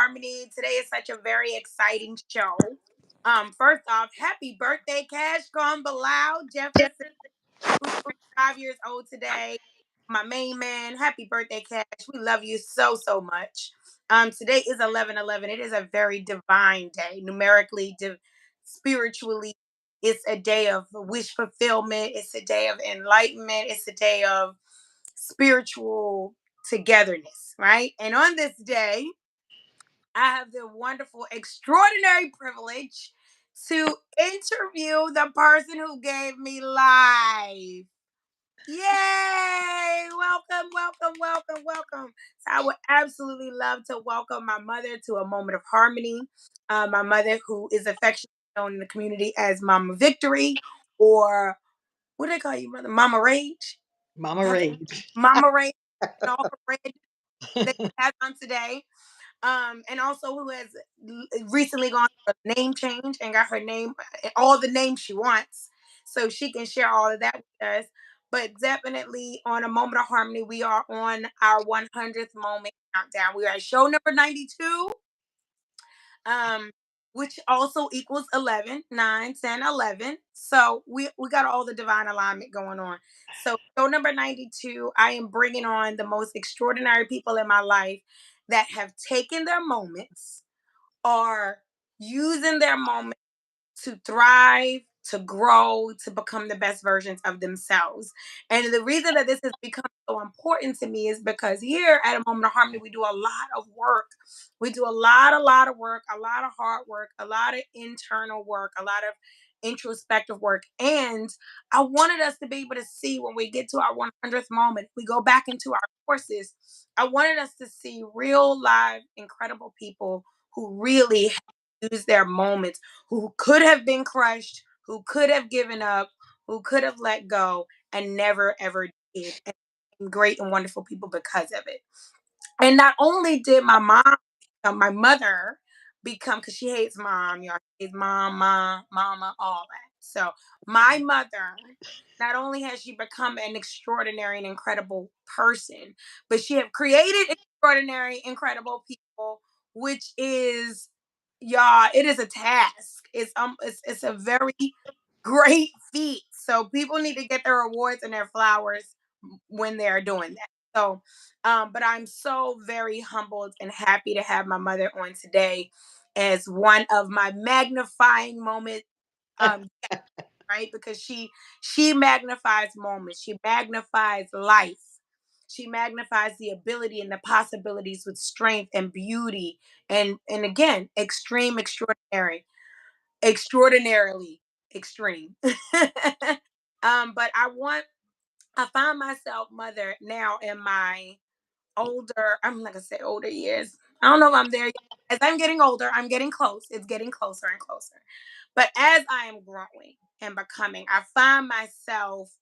Harmony. Today is such a very exciting show. First off, happy birthday, Cash Gone Bilal Jefferson, who's 5 years old today. My main man, happy birthday, Cash. We love you so, so much. Today is 11/11. It is a very divine day, numerically, spiritually. It's a day of wish fulfillment. It's a day of enlightenment. It's a day of spiritual togetherness, right? And on this day, I have the wonderful, extraordinary privilege to interview the person who gave me life. Yay! Welcome, welcome, welcome, welcome. So I would absolutely love to welcome my mother to a moment of harmony. My mother, who is affectionately known in the community as Mama Victory, or what do they call you, mother? Mama Rage? Mama Rage. Mama Rage and all her red that she has on today. And also who has recently gone through a name change and got her name, all the names she wants, so she can share all of that with us. But definitely on a moment of harmony, we are on our 100th moment countdown. We are at show number 92, um, which also equals 11, 9, 10, 11. So we got all the divine alignment going on. So show number 92, I am bringing on the most extraordinary people in my life that have taken their moments, are using their moments to thrive, to grow, to become the best versions of themselves. And the reason that this has become so important to me is because here at A Moment of Harmony, we do a lot of work. We do a lot of work, a lot of hard work, a lot of internal work, a lot of introspective work. And I wanted us to be able to see when we get to our 100th moment, we go back into our courses. I wanted us to see real, live, incredible people who really use their moments, who could have been crushed, who could have given up, who could have let go and never ever did. And great and wonderful people because of it. And not only did my mom, my mother, become, because she hates mom, y'all, she hates mama, all that. So my mother, not only has she become an extraordinary and incredible person, but she have created extraordinary, incredible people, which is, y'all, it is a task. It's a very great feat. So people need to get their awards and their flowers when they're doing that. So, but I'm so very humbled and happy to have my mother on today as one of my magnifying moments. Right, because she magnifies moments. She magnifies life. She magnifies the ability and the possibilities with strength and beauty and again, extreme, extraordinary, extraordinarily extreme. But I find myself, mother, now in my older, I'm not gonna say older years. I don't know if I'm there yet. As I'm getting older, I'm getting close. It's getting closer and closer. But as I am growing and becoming, I find myself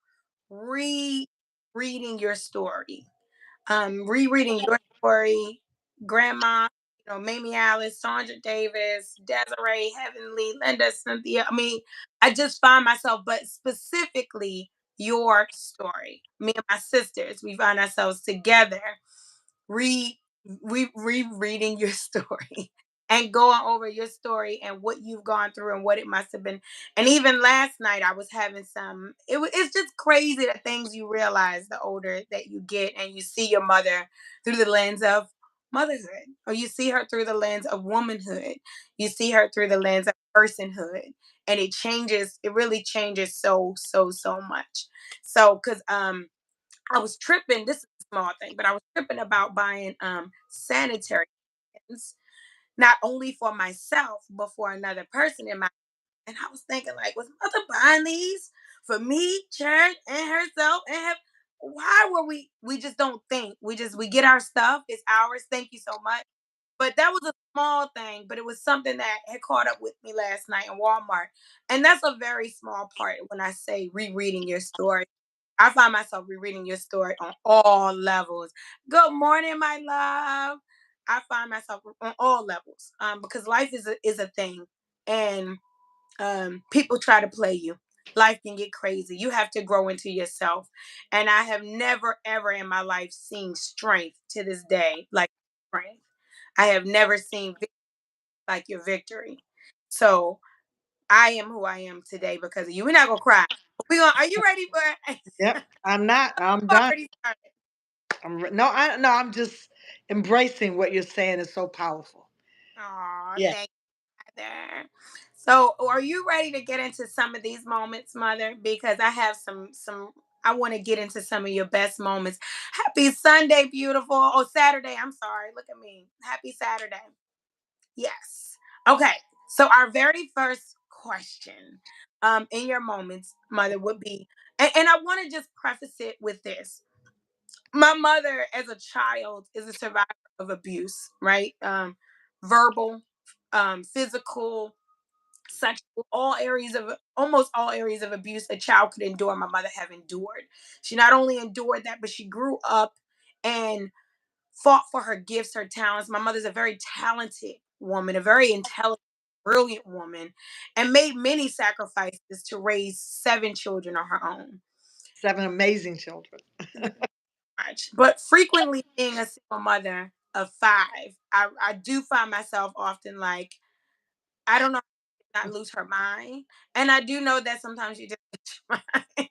rereading your story, rereading your story, Grandma, Mamie Alice, Sandra Davis, Desiree, Heavenly, Linda, Cynthia. I mean, I just find myself, but specifically your story. Me and my sisters, we find ourselves together, re rereading your story and going over your story and what you've gone through and what it must have been. And even last night I was having some, it's just crazy the things you realize the older that you get and you see your mother through the lens of motherhood, or you see her through the lens of womanhood, you see her through the lens of personhood, and it really changes so much. So because I was tripping. This is a small thing, but I was tripping about buying sanitary pins, not only for myself but for another person in my. And I was thinking, like, was mother buying these for me, church, and herself, and have? Why were we? We just don't think. We get our stuff. It's ours. Thank you so much. But that was a small thing, but it was something that had caught up with me last night in Walmart. And that's a very small part when I say rereading your story. I find myself rereading your story on all levels. Good morning, my love. I find myself on all levels because life is a thing, and people try to play you. Life can get crazy. You have to grow into yourself, and I have never ever in my life seen strength to this day like strength. I have never seen victory like your victory. So I am who I am today because of you. We're not gonna cry. We gonna. Are you ready for? Yep. I'm not. I'm I'm done. already started. No, no, I'm just embracing what you're saying is so powerful. Aw, Yeah. thank you, Mother. So, are you ready to get into some of these moments, Mother? Because I have some. I want to get into some of your best moments. Happy Sunday, beautiful. Oh, Saturday. I'm sorry. Look at me. Happy Saturday. Yes. Okay. So our very first question, in your moments, Mother, would be, and I want to just preface it with this. My mother, as a child, is a survivor of abuse, right? Verbal, physical, sexual, all areas of almost all areas of abuse a child could endure. My mother have endured. She not only endured that, but she grew up and fought for her gifts, her talents. My mother's a very talented woman, a very intelligent, brilliant woman, and made many sacrifices to raise 7 children on her own. 7 amazing children. Much. But frequently being a single mother of 5, I do find myself often like, I don't know, not lose her mind. And I do know that sometimes you just lose your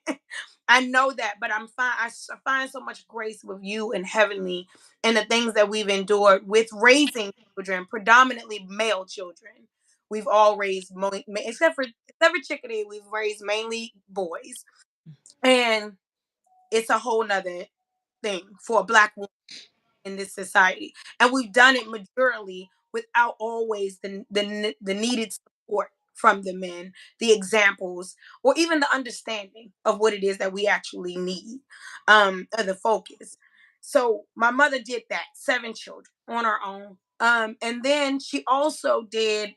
mind. I know that, but I'm fine. Find so much grace with you and heavenly and the things that we've endured with raising children, predominantly male children. We've all raised, except for Chickadee, we've raised mainly boys. And it's a whole nother thing for a black woman in this society, and we've done it majorly without always the needed support from the men, the examples, or even the understanding of what it is that we actually need, and the focus. So my mother did that, 7 children on her own, and then she also did,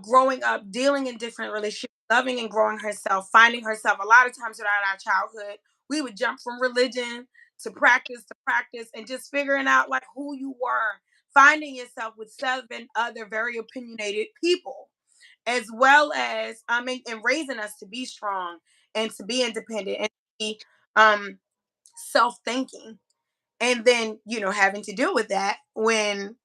growing up, dealing in different relationships, loving and growing herself, finding herself. A lot of times throughout our childhood, we would jump from religion to practice, and just figuring out like who you were, finding yourself with 7 other very opinionated people, as well as and raising us to be strong and to be independent and to be um self-thinking. And then, having to deal with that when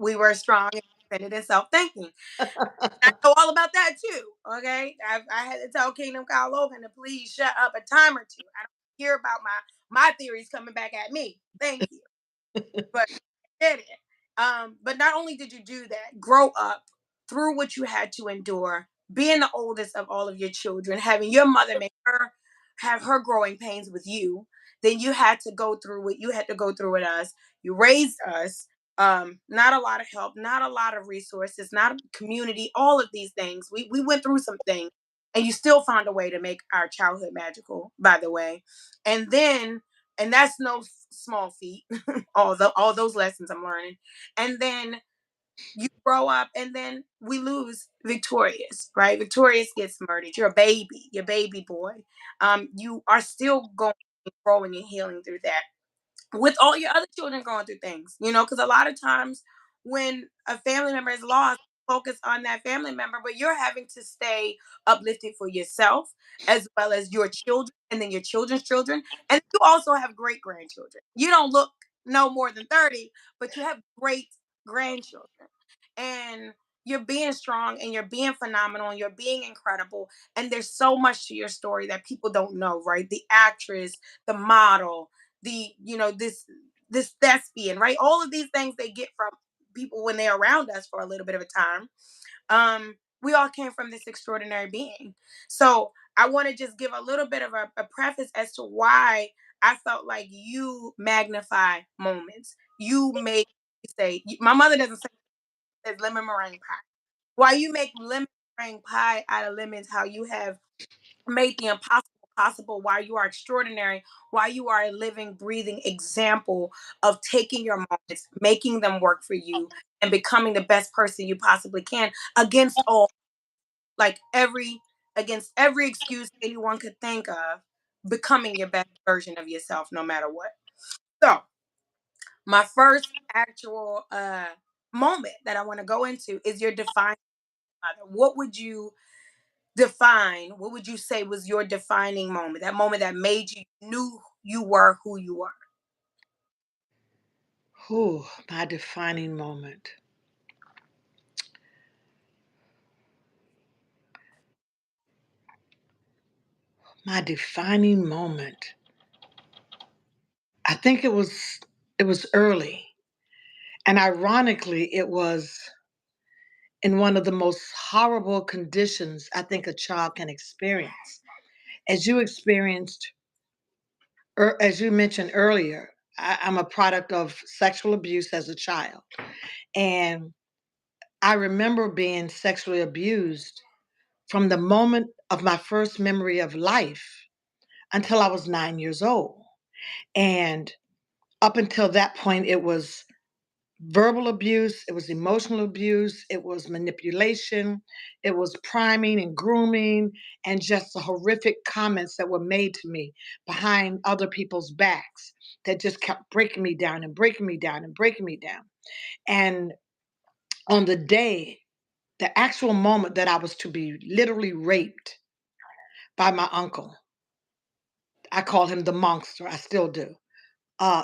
we were strong and independent and self-thinking. I know all about that too. Okay, I had to tell Kingdom Kyle Logan to please shut up a time or two. I don't hear about my theories coming back at me. Thank you, but I did it. But not only did you do that, grow up through what you had to endure, being the oldest of all of your children, having your mother make her have her growing pains with you, then you had to go through what you had to go through with us. You raised us. Not a lot of help, not a lot of resources, not a community, all of these things. We went through some things, and you still found a way to make our childhood magical, by the way. And then, and that's no small feat, all those lessons I'm learning. And then you grow up, and then we lose Victorious, right? Victorious gets murdered. You're a baby, your baby boy. You are still going, growing and healing through that, with all your other children going through things, because a lot of times when a family member is lost, focus on that family member, but you're having to stay uplifted for yourself as well as your children and then your children's children. And you also have great grandchildren. You don't look no more than 30, but you have great grandchildren. And you're being strong and you're being phenomenal and you're being incredible. And there's so much to your story that people don't know, right? The actress, the model, the this thespian, right? All of these things they get from people when they're around us for a little bit of a time. We all came from this extraordinary being. So I want to just give a little bit of a preface as to why I felt like you magnify moments. You make, say, my mother doesn't say, says lemon meringue pie. Why you make lemon meringue pie out of lemons, how you have made the impossible possible, why you are extraordinary, why you are a living, breathing example of taking your moments, making them work for you, and becoming the best person you possibly can against all, like against every excuse anyone could think of, becoming your best version of yourself no matter what. So, my first actual moment that I want to go into is your defining mother. What would you say was your defining moment, that moment that made you knew you were who you were? Whew, my defining moment. My defining moment. I think it was early. And ironically, it was in one of the most horrible conditions I think a child can experience. As you experienced, as you mentioned earlier, I'm a product of sexual abuse as a child. And I remember being sexually abused from the moment of my first memory of life until I was 9 years old. And up until that point, it was verbal abuse, it was emotional abuse, it was manipulation, it was priming and grooming, and just the horrific comments that were made to me behind other people's backs that just kept breaking me down and breaking me down and breaking me down. And on the day, the actual moment that I was to be literally raped by my uncle, I call him the monster, I still do.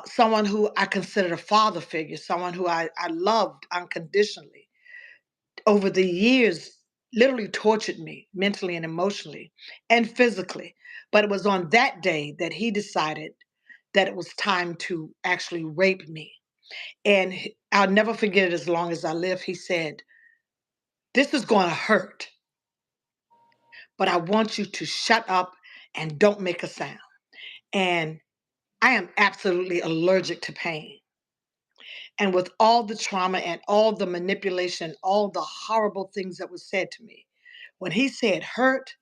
Someone who I considered a father figure, someone who I loved unconditionally over the years literally tortured me mentally and emotionally and physically. But it was on that day that he decided that it was time to actually rape me. And I'll never forget it as long as I live. He said, "This is going to hurt, but I want you to shut up and don't make a sound." And I am absolutely allergic to pain. And with all the trauma and all the manipulation, all the horrible things that was said to me, when he said hurt,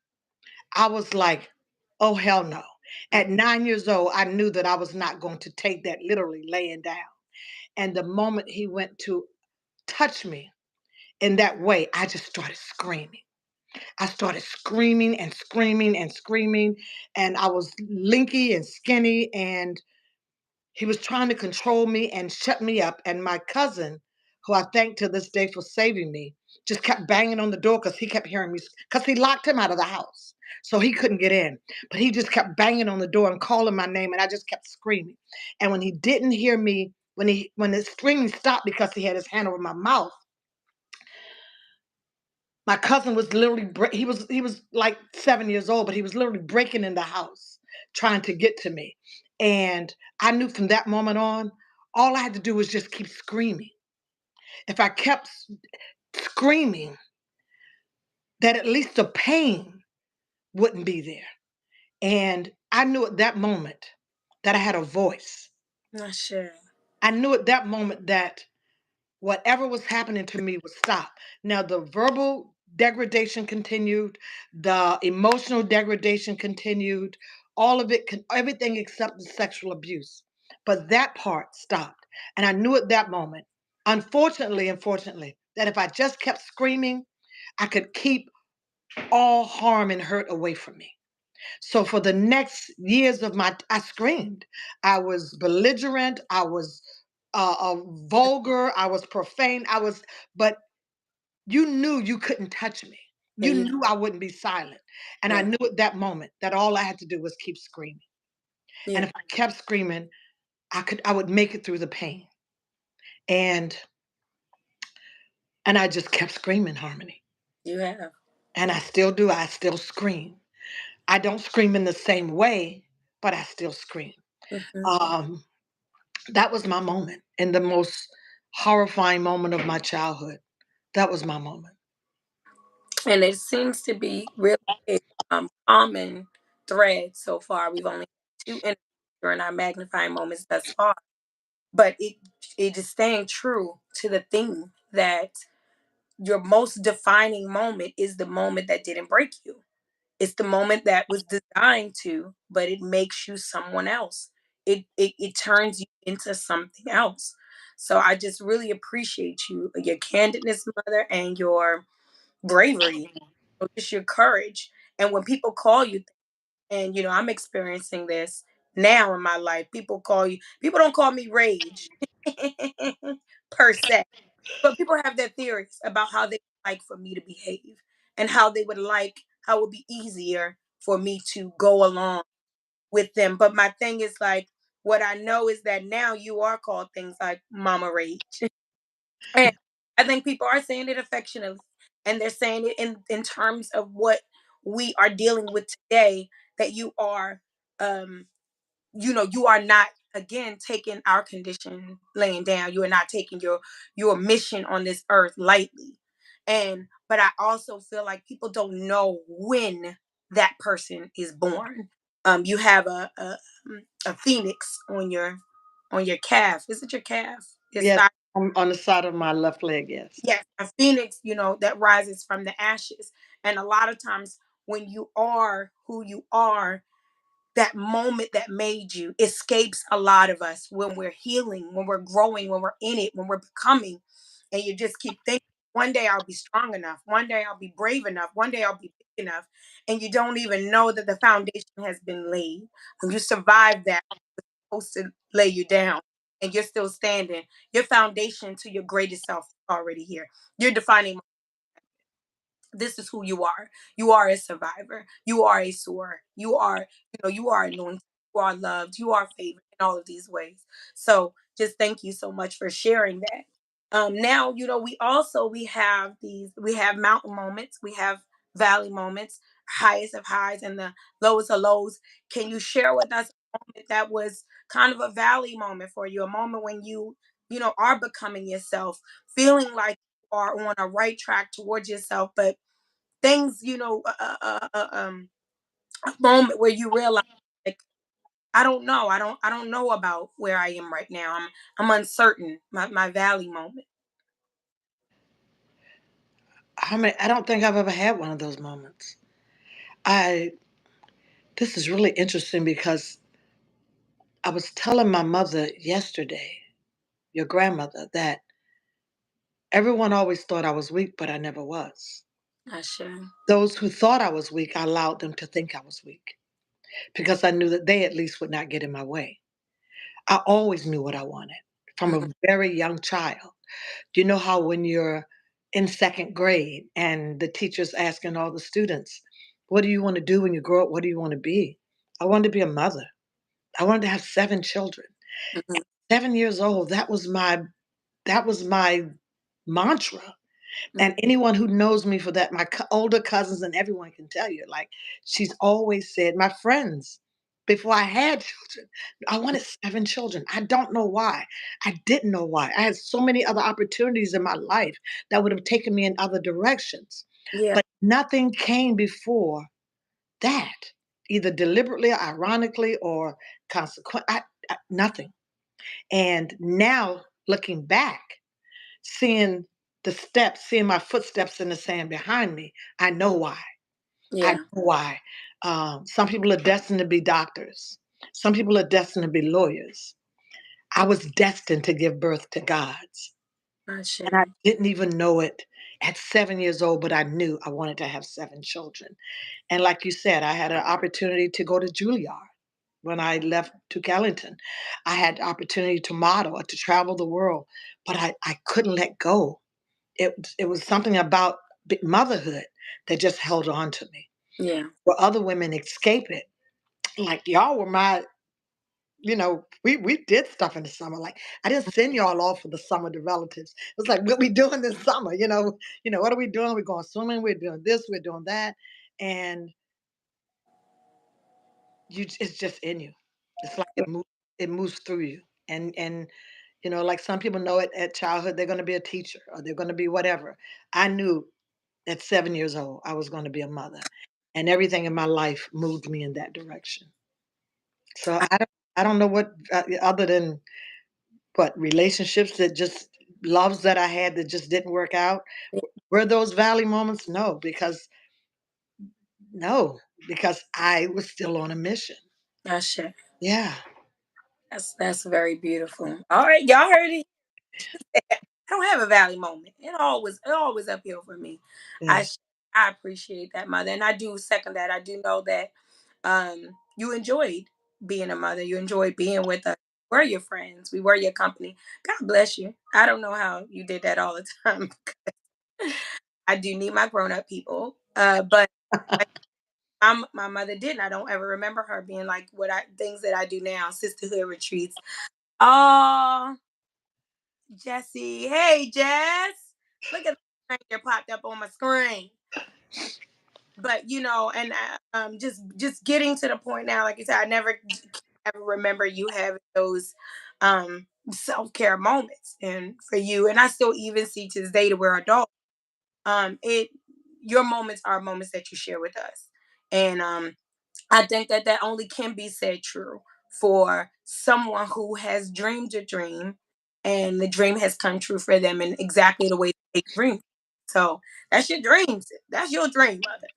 I was like, oh, hell no. Mm. At 9 years old, I knew that I was not going to take that literally laying down. And the moment he went to touch me in that way, I just started screaming. I started screaming and screaming and screaming. And I was linky and skinny. And he was trying to control me and shut me up. And my cousin, who I thank to this day for saving me, just kept banging on the door because he kept hearing me, because he locked him out of the house. So he couldn't get in. But he just kept banging on the door and calling my name. And I just kept screaming. And when he didn't hear me, when the screaming stopped because he had his hand over my mouth, my cousin was literally he was like 7 years old, but he was literally breaking in the house trying to get to me. And I knew from that moment on, all I had to do was just keep screaming. If I kept screaming, that at least the pain wouldn't be there. And I knew at that moment that I had a voice. Not sure. I knew at that moment that whatever was happening to me would stop. Now, the verbal degradation continued, the emotional degradation continued, all of it, everything except the sexual abuse. But that part stopped. And I knew at that moment, unfortunately, that if I just kept screaming, I could keep all harm and hurt away from me. So for the next years of I screamed. I was belligerent. I was vulgar. I was profane. But you knew you couldn't touch me. Yeah, You knew I wouldn't be silent. And I yeah, knew at that moment that all I had to do was keep screaming. And yeah. if I kept screaming, I would make it through the pain. And I just kept screaming, Harmony. You have. And I still do. I still scream. I don't scream in the same way, but I still scream. Hmm. Um, that was my moment and the most horrifying moment of my childhood. That was my moment. And it seems to be really a common thread so far. We've only had two interviews during our magnifying moments thus far, but it is staying true to the theme that your most defining moment is the moment that didn't break you. It's the moment that was designed to, but it makes you someone else. It turns you into something else. So I just really appreciate your candidness, mother, and your bravery, just your courage. And when people call you, and I'm experiencing this now in my life, people call you. People don't call me rage per se, but people have their theories about how they would like for me to behave and how it would be easier for me to go along with them. But my thing is like, What I know is that now you are called things like Mama Rage. And I think people are saying it affectionately, and they're saying it in terms of what we are dealing with today, that you are, um you are not, again, taking our condition laying down. You are not taking your mission on this earth lightly. And but I also feel like people don't know when that person is born. You have a phoenix on your calf. Is it your calf? It's Yes, on the side of my left leg, yes. Yes, a phoenix, that rises from the ashes. And a lot of times when you are who you are, that moment that made you escapes a lot of us when we're healing, when we're growing, when we're in it, when we're becoming. And you just keep thinking, one day I'll be strong enough, one day I'll be brave enough, one day I'll be big enough. And you don't even know that the foundation has been laid. When you survive that, supposed to lay you down and you're still standing, your foundation to your greatest self is already here. You're defining, this is who you are. You are a survivor. You are a soar. You are anointed. You are loved. You are favored in all of these ways. So just thank you so much for sharing that. Now, we have mountain moments, we have valley moments, highest of highs and the lowest of lows. Can you share with us a moment that was kind of a valley moment for you, a moment when you are becoming yourself, feeling like you are on a right track towards yourself, but things, a moment where you realize, like, I don't know about where I am right now. I'm uncertain. My valley moment. I don't think I've ever had one of those moments. I This is really interesting because I was telling my mother yesterday, your grandmother, that everyone always thought I was weak, but I never was. I sure. Those who thought I was weak, I allowed them to think I was weak because I knew that they at least would not get in my way. I always knew what I wanted from a Mhm. very young child. Do you know how when you're in second grade and the teacher's asking all the students, what do you want to do when you grow up? What do you want to be? I wanted to be a mother. I wanted to have 7 children. Mhm. 7 years old, that was my mantra. Mhm. And anyone who knows me for that, my older cousins and everyone can tell you, like, she's always said, my friends, before I had children, I wanted 7 children. I don't know why. I didn't know why. I had so many other opportunities in my life that would have taken me in other directions. Yeah, But nothing came before that, either deliberately, or ironically, or consequent. Nothing. And now looking back, seeing seeing my footsteps in the sand behind me, I know why. I yeah, know why. Some people are destined to be doctors. Some people are destined to be lawyers. I was destined to give birth to gods. I And I sure. didn't even know it at 7 years old, but I knew I wanted to have 7 children. And like you said, I had an opportunity to go to Juilliard when I left to Kellington. I had the opportunity to model or to travel the world, but I couldn't let go. It was something about motherhood that just held on to me. Yeah, Where other women escape it, like y'all were my, we did stuff in the summer. Like I didn't send y'all off for the summer to relatives. It was like, what we doing this summer? What are we doing? We're going swimming. We're doing this. We're doing that, and it's just in you. It's like it moves through you, and like some people know it at childhood they're going to be a teacher or they're going to be whatever. I knew at 7 years old I was going to be a mother, and everything in my life moved me in that direction. So I, I don't know what other than what relationships that just loves that I had that just didn't work out. Were those valley moments? No, because I was still on a mission. I sure. Yeah, That's very beautiful. All right, y'all heard it. I don't have a valley moment. It always uphill for me. yeah. I sh- I appreciate that, mother, and I do second that. I do know that you enjoyed being a mother. You enjoyed being with us. We're your friends. We were your company. God bless you. I don't know how you did that all the time. I do need my grown up people. But My mother didn't. I don't ever remember her being like what I things that I do now, sisterhood retreats. Oh, Jesse. Hey, Jess. Look at the stranger popped up on my screen. But and just getting to the point now, like I said, I never ever remember you having those self-care moments and for you. And I still even see to this day that we're adults. It Your moments are moments that you share with us. And I think that that only can be said true for someone who has dreamed a dream and the dream has come true for them in exactly the way they dreamed. So that's your dreams. That's your dream, mother.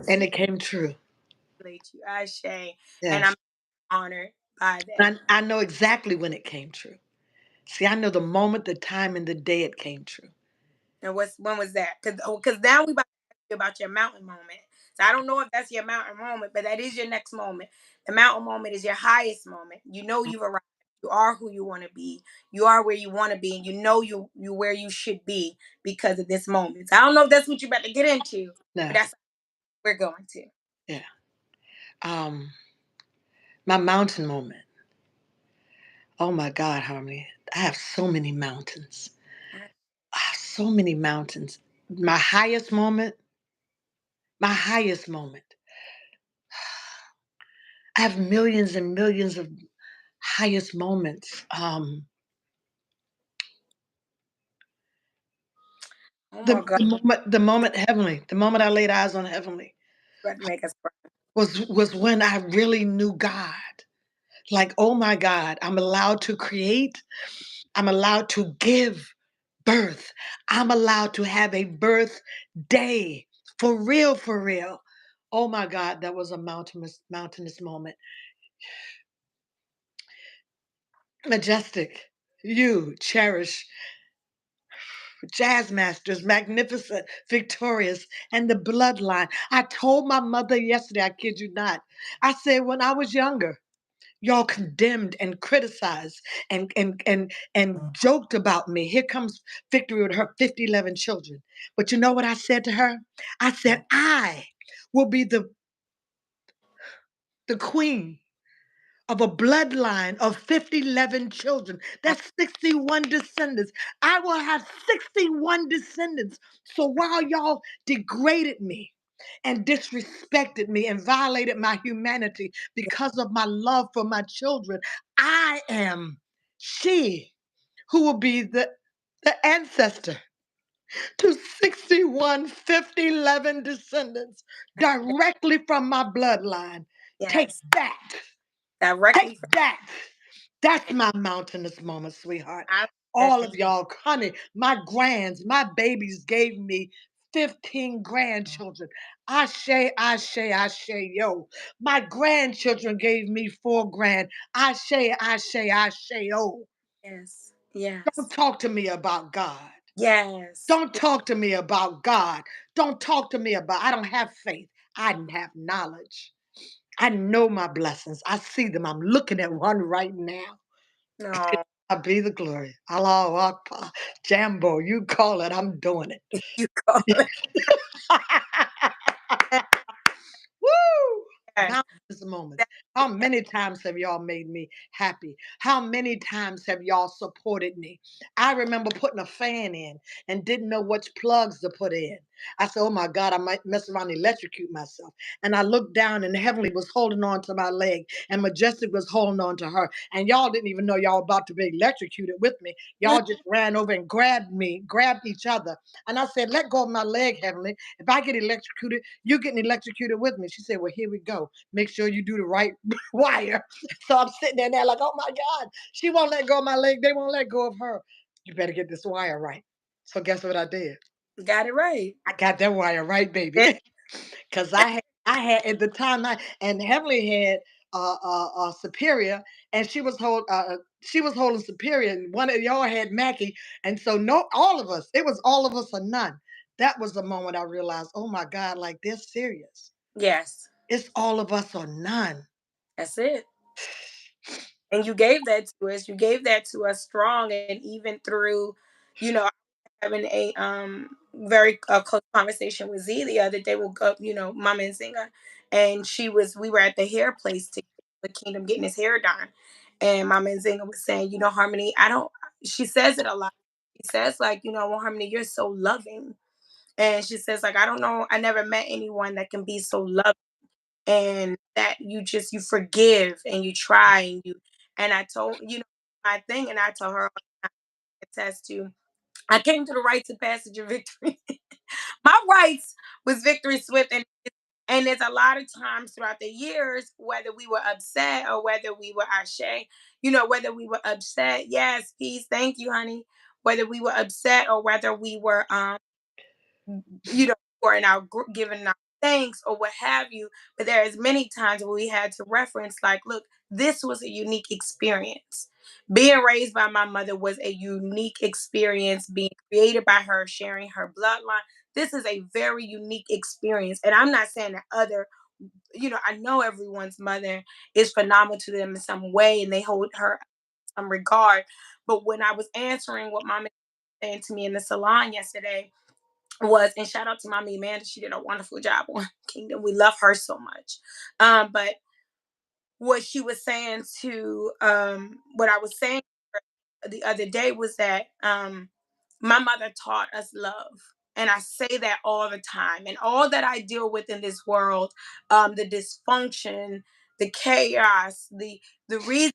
And She it came true. congratulates you, Ashe, and I'm Yes. honored by that. I know exactly when it came true. See, I know the moment, the time, and the day it came true. And when was that? Because now we about to ask you about your mountain moment. So I don't know if that's your mountain moment, but that is your next moment. The mountain moment is your highest moment. You know you've arrived. You are who you want to be. You are where you want to be, and you know you where you should be because of this moment. So I don't know if that's what you're about to get into, but No, that's what we're going to. yeah. Um, my mountain moment. Oh my God, Harmony. I have so many mountains. I have so many mountains. My highest moment, my highest moment. I have millions and millions of highest moments. Oh my God, The moment heavenly, the moment I laid eyes on heavenly about to make us cry. was when I really knew God. Like, oh my God, I'm allowed to create. I'm allowed to give birth. I'm allowed to have a birthday. For real, for real. Oh my God, that was a mountainous moment. Majestic, you cherish jazz masters, magnificent, victorious, and the bloodline. I told my mother yesterday, I kid you not. I said when I was younger, y'all condemned and criticized and joked about me. Here comes Victory with her 50, 11 children. But you know what I said to her? I said, I will be the queen of a bloodline of 50, 11 children. That's 61 descendants. I will have 61 descendants. So while y'all degraded me and disrespected me and violated my humanity because of my love for my children, I am she who will be the ancestor to 61, 50, 11 descendants directly from my bloodline. Take Yes, that. Take directly from. that. That's my mountainous moment, sweetheart. I that All too. of y'all, honey, my babies gave me 15 grandchildren. Ashe, ashe, ashe, yo. My grandchildren gave me 4 grand. Ashe, ashe, ashe, yo. Yes, Don't yes, talk to me about God. yes, Don't talk to me about God. Don't talk to me about, I don't have faith. I don't have knowledge. I know my blessings. I see them. I'm looking at one right now. no, I be the glory. Allah Akbar. Jambo, you call it. I'm doing it. you call it. Woo! Yes, Mountains of moments. that- How many times have y'all made me happy? How many times have y'all supported me? I remember putting a fan in and didn't know which plugs to put in. I said, oh my God, I might mess around and electrocute myself. And I looked down and Heavenly was holding on to my leg and Majestic was holding on to her. And y'all didn't even know y'all were about to be electrocuted with me. Y'all just ran over and grabbed me, grabbed each other. And I said, let go of my leg, Heavenly. If I get electrocuted, you getting electrocuted with me. She said, well, here we go. Make sure you do the right wire. So I'm sitting there like, oh my God, she won't let go of my leg. They won't let go of her. You better get this wire right. So guess what I did? got it right. I got that wire right, baby. That- Because I had at the time and Heavenly had Superior, and she was holding Superior, and one of y'all had Mackie, and so no, all of us, it was all of us or none. That was the moment I realized, oh my God, like they're serious. yes, It's all of us or none. that's it. And you gave that to us. You gave that to us strong, and even through, you know, having a very close conversation with Z the other day. We'll go, Mama and Zinga, and we were at the hair place to the Kingdom getting his hair done, and Mama and Zinga was saying, Harmony, I don't. She says it a lot. She says like, well, Harmony, you're so loving, and she says like, I don't know, I never met anyone that can be so loving, and that you forgive and you try and you. And I told my thing, and I told her I attest to. I came to the rites of passage of victory. My rights was Victory Swift, and there's a lot of times throughout the years, whether we were upset or whether we were ashamed, whether we were upset, yes, peace, thank you, honey. Whether we were upset or whether we were or in our group giving our thanks or what have you. But there is many times where we had to reference, like, look, this was a unique experience. Being raised by my mother was a unique experience. Being created by her, sharing her bloodline. This is a very unique experience. And I'm not saying that I know everyone's mother is phenomenal to them in some way and they hold her in some regard. But when I was answering what mama was saying to me in the salon yesterday, and shout out to mommy Amanda, she did a wonderful job on Kingdom. We love her so much. But what she was saying to what I was saying the other day was that my mother taught us love. And I say that all the time. And all that I deal with in this world, the dysfunction, the chaos, the reason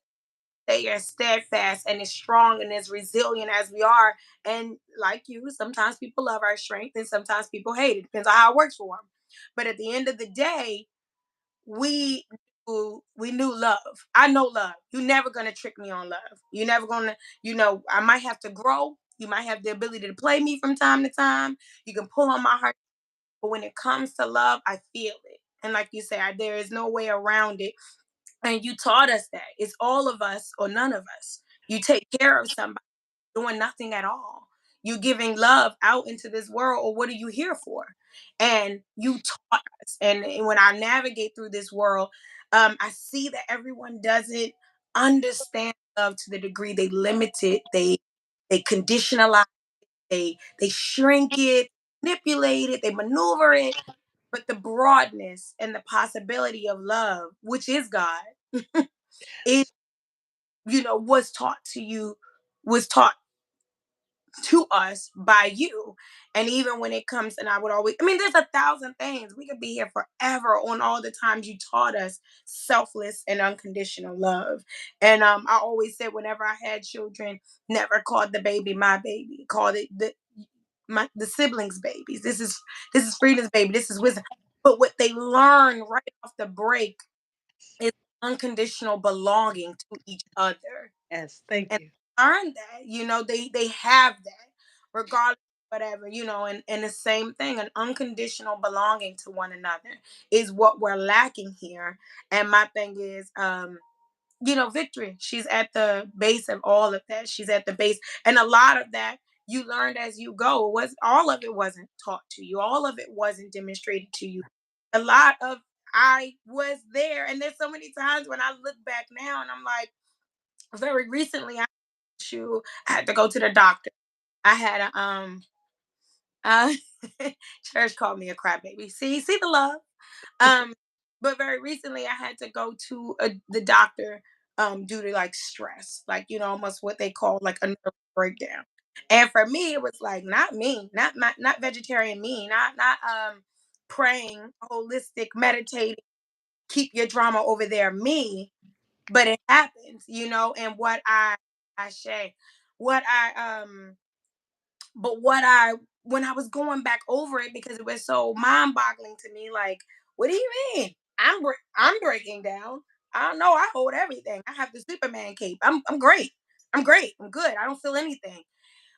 they are steadfast and as strong and as resilient as we are. And like you, sometimes people love our strength and sometimes people hate it. Depends on how it works for them. But at the end of the day, we we knew love. I know love. You're never gonna trick me on love. You're never gonna, I might have to grow. You might have the ability to play me from time to time. You can pull on my heart, but when it comes to love, I feel it. And like you say, there is no way around it. And you taught us that it's all of us or none of us. You take care of somebody doing nothing at all. You giving love out into this world, or what are you here for? And you taught us. And when I navigate through this world, I see that everyone doesn't understand love to the degree they limit it, they conditionalize, they shrink it, manipulate it, they maneuver it. But the broadness and the possibility of love, which is God, it was taught to you, was taught to us by you. And even when it comes, and I would always, I mean, there's a thousand things. We could be here forever on all the times you taught us selfless and unconditional love. And I always said whenever I had children, never called the baby my baby, called it the siblings babies. This is Freedom's baby, this is wisdom. But what they learn right off the break is unconditional belonging to each other. Yes, thank And you. earn that, they have that regardless of whatever, and the same thing, an unconditional belonging to one another is what we're lacking here. And my thing is, Victory, she's at the base of all of that. She's at the base, and a lot of that you learned as you go. Was all of it wasn't taught to you, all of it wasn't demonstrated to you. A lot of I was there, and there's so many times when I look back now and I'm like, very recently I had to go to the doctor. I had a uh church called me a crybaby. See the love. Um, but very recently I had to go to the doctor due to like stress, like almost what they call like a nervous breakdown. And for me, it was like not me, not vegetarian me, not praying, holistic, meditating, keep your drama over there me, but it happens, and I say what I what I when I was going back over it, because it was so mind-boggling to me, like, what do you mean? I'm breaking down. I don't know. I hold everything. I have the Superman cape. I'm great. I'm great. I'm good. I don't feel anything.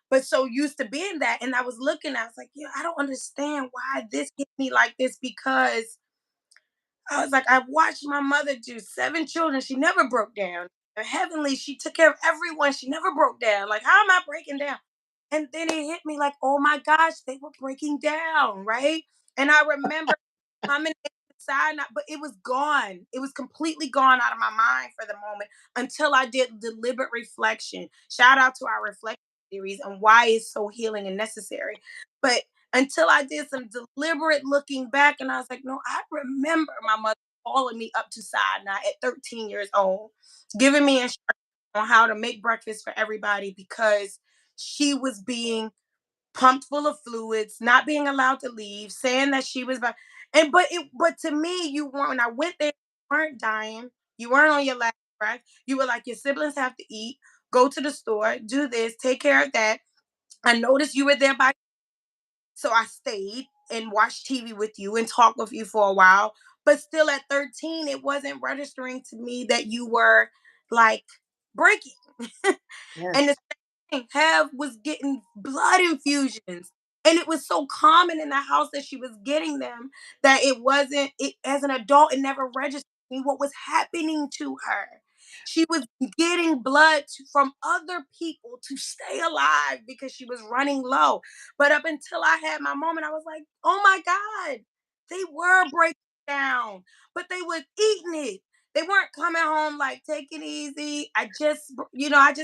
But so used to being that, and I was looking, I was like, I don't understand why this hit me like this, because I was like, I watched my mother do 7 children. She never broke down. Heavenly, she took care of everyone. She never broke down. Like, how am I breaking down? And then it hit me like, oh my gosh, they were breaking down, right? And I remember coming inside, but it was gone. It was completely gone out of my mind for the moment until I did deliberate reflection. Shout out to our reflection series and why it's so healing and necessary. But until I did some deliberate looking back, and I was like, no, I remember my mother calling me up to side now at 13 years old, giving me instructions on how to make breakfast for everybody because she was being pumped full of fluids, not being allowed to leave, saying that she was and but to me, you weren't when I went there, you weren't dying, you weren't on your last breath. You were like, your siblings have to eat, go to the store, do this, take care of that. I noticed you were there by, so I stayed and watched TV with you and talked with you for a while. But still at 13, it wasn't registering to me that you were like breaking. And Yes. the have was getting blood infusions. And it was so common in the house that she was getting them that it wasn't, it as an adult, it never registered me what was happening to her. She was getting blood from other people to stay alive because she was running low. But up until I had my moment, I was like, oh my God, they were breaking down, but they were eating it. They weren't coming home like, take it easy. I just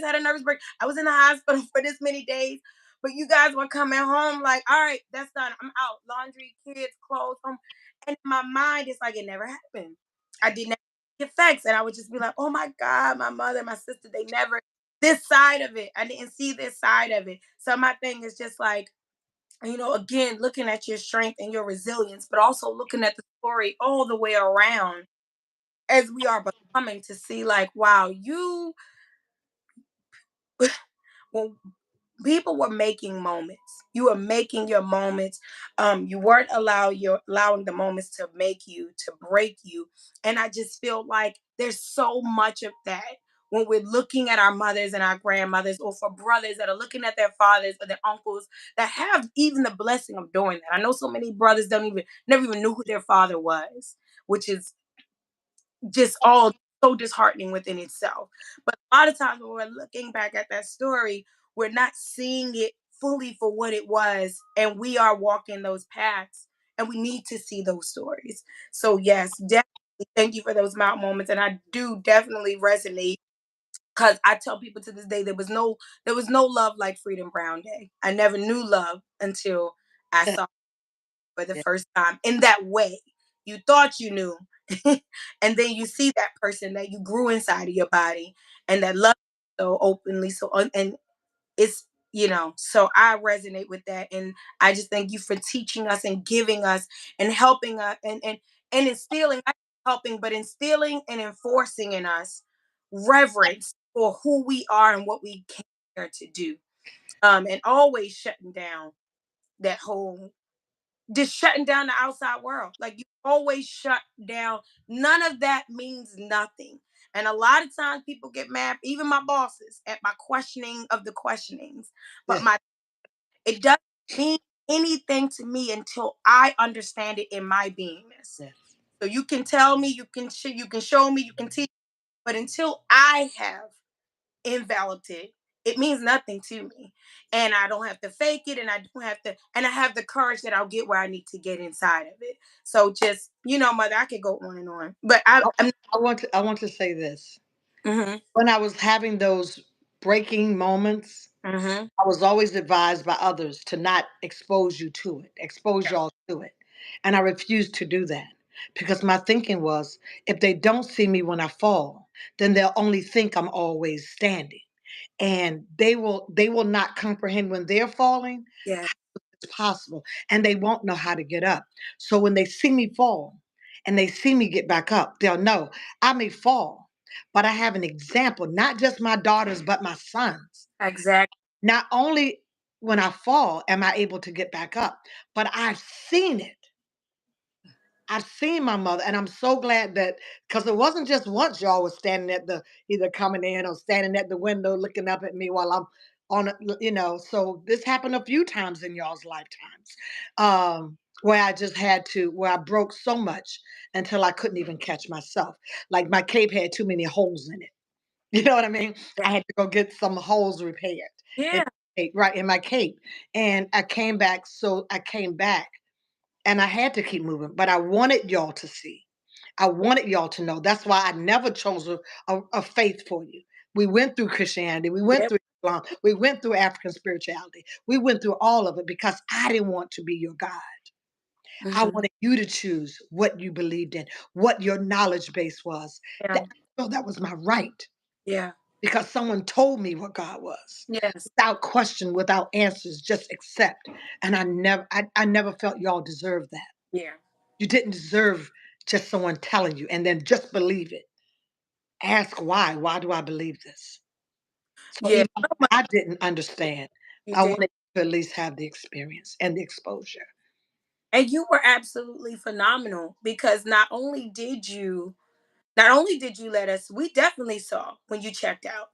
had a nervous break. I was in the hospital for this many days, but you guys were coming home like, all right, that's done. I'm out. Laundry, kids, clothes, home. And in my mind, it's like it never happened. I didn't have effects. And I would just be like, oh my God, my mother, my sister, they never, this side of it. I didn't see this side of it. So my thing is just like, again, looking at your strength and your resilience, but also looking at the story all the way around as we are becoming to see like, wow, you when people were making moments, you were making your moments. You weren't allowing the moments to make you, to break you. And I just feel like there's so much of that when we're looking at our mothers and our grandmothers, or for brothers that are looking at their fathers or their uncles that have even the blessing of doing that. I know so many brothers don't even never even knew who their father was, which is just all so disheartening within itself. But a lot of times when we're looking back at that story, we're not seeing it fully for what it was. And we are walking those paths and we need to see those stories. So yes, definitely thank you for those mount moments. And I do definitely resonate because I tell people to this day there was no love like Freedom Brown Day. I never knew love until I saw for the Yeah. first time in that way. You thought you knew. And then you see that person that you grew inside of your body and that love so openly. And it's, so I resonate with that. And I just thank you for teaching us and giving us and helping us and instilling, not helping, but instilling and enforcing in us reverence for who we are and what we came here to do. And always shutting down that whole just shutting down the outside world. Like you always shut down. None of that means nothing. And a lot of times people get mad, even my bosses, at my questioning of the questionings. But Yeah. my it doesn't mean anything to me until I understand it in my beingness. Yes. So you can tell me, you can show me, you can teach, but until I have enveloped it, it means nothing to me. And I don't have to fake it, and I don't have to, and I have the courage that I'll get where I need to get inside of it. So just, mother, I could go on and on. But I'm I want to say this. hmm When I was having those breaking moments, hmm I was always advised by others to not expose you to it, expose yeah, y'all to it. And I refused to do that because my thinking was if they don't see me when I fall, then they'll only think I'm always standing. And they will not comprehend when they're falling yeah, it's possible and they won't know how to get up. So when they see me fall and they see me get back up, they'll know I may fall, but I have an example, not just my daughters, but my sons. exactly. Not only when I fall am I able to get back up, but I've seen it. I've seen my mother, and I'm so glad that because it wasn't just once y'all was standing at the either coming in or standing at the window looking up at me while I'm on So this happened a few times in y'all's lifetimes, where I just had to, where I broke so much until I couldn't even catch myself. Like my cape had too many holes in it. You know what I mean? Yeah, I had to go get some holes repaired in yeah, right in my cape, and I came back and I had to keep moving, but I wanted y'all to see. I wanted y'all to know. That's why I never chose a faith for you. We went through Christianity. We went yeah, through. long. We went through African spirituality. We went through all of it because I didn't want to be your God. I Mhm. wanted you to choose what you believed in, what your knowledge base was. Yeah. That, so that was my right Yeah. because someone told me what God was Yes. without question, without answers, just accept. And I never felt y'all deserved that. Yeah. You didn't deserve just someone telling you and then just believe it. Ask why. Why do I believe this? So Yeah. even if So much I didn't understand, you I did. wanted to at least have the experience and the exposure. And you were absolutely phenomenal because not only did you let us, we definitely saw when you checked out,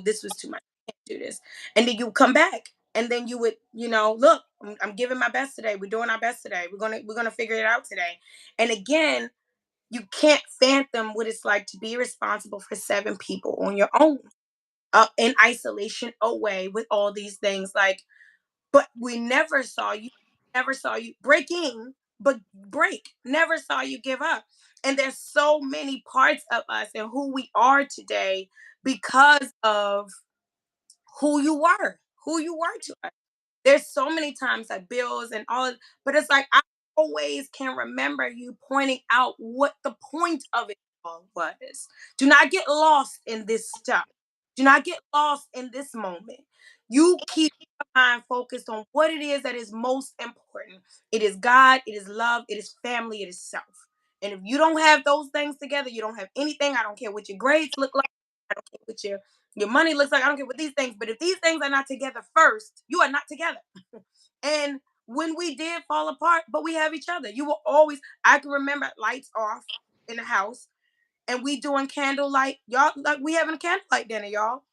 this was too much. I can't do this. And then you come back and then you would, look, I'm giving my best today. We're doing our best today. We're gonna figure it out today. And again, you can't fathom what it's like to be responsible for 7 people on your own, in isolation away with all these things. Like, but we never saw you breaking, but break, never saw you give up. And there's so many parts of us and who we are today because of who you were to us. There's so many times like bills and all of, but it's like I always can remember you pointing out what the point of it all was. Do not get lost in this stuff. Do not get lost in this moment. You keep your mind focused on what it is that is most important. It is God, it is love, it is family, it is self. And if you don't have those things together, you don't have anything. I don't care what your grades look like. I don't care what your money looks like. I don't care what these things, but if these things are not together first, you are not together. And when we did fall apart, but we have each other. You will always, I can remember lights off in the house and we doing candlelight. Y'all, like we having a candlelight dinner, y'all.